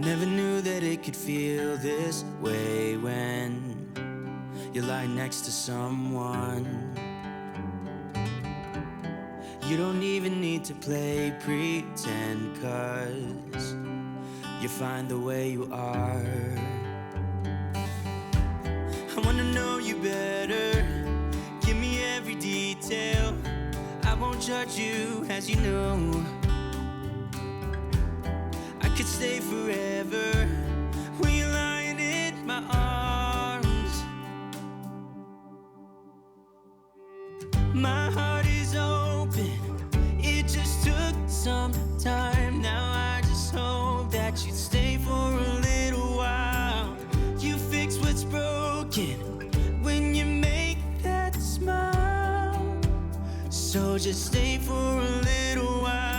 Never knew that it could feel this way when you lie next to someone. You don't even need to play pretend, 'cause you're fine the way you are. I wanna know you better, give me every detail. I won't judge you, as you know. I could stay forever when you're lying in my arms. My heart is open, it just took some time. Now I just hope that you'd stay for a little while. You fix what's broken when you make that smile. So just stay for a little while.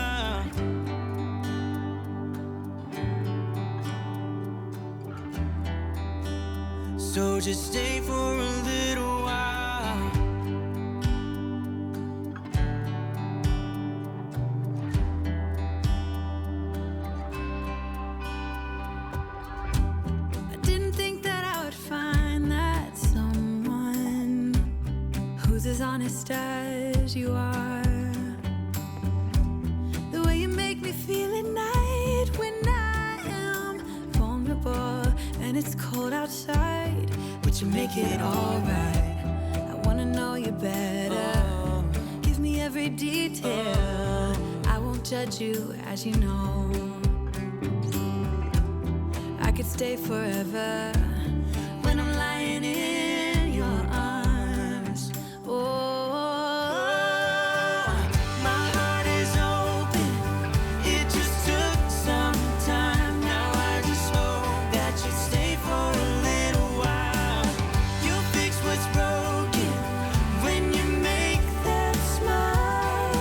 So just stay for a little while. I didn't think that I would find that someone who's as honest as you are. The way you make me feel at night when I am vulnerable and it's cold outside, but you make it alright. I wanna know you better, give me every detail. I won't judge you, as you know. I could stay forever when I'm lying in your arms. Oh, my heart is open, it just took some time. Now I just hope that you stay for a little while. You'll fix what's broken when you make that smile.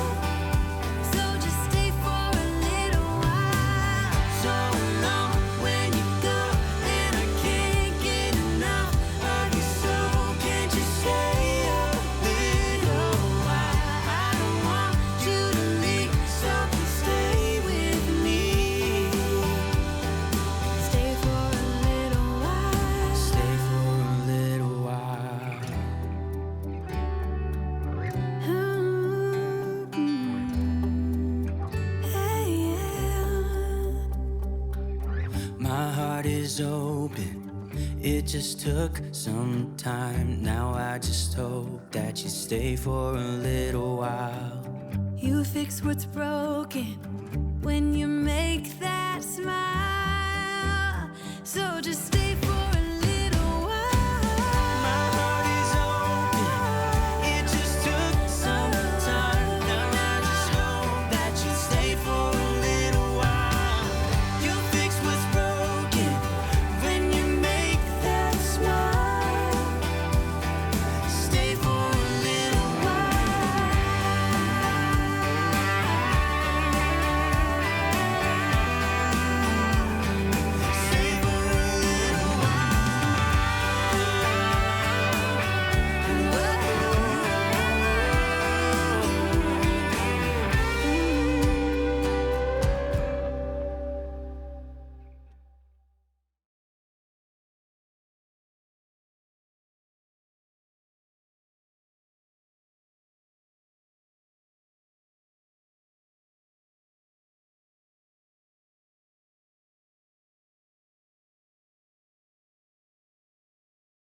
So just stay for a little while. So long when you go, and I can't get enough of you. So can't you stay a little while? I don't want you to leave, so please stay with me. Stay for a little while. Stay for a little while. Hey, yeah. My heart is open, it just took some time. Now I just hope that you stay for a little while. You fix what's broken when you make that smile. So just stay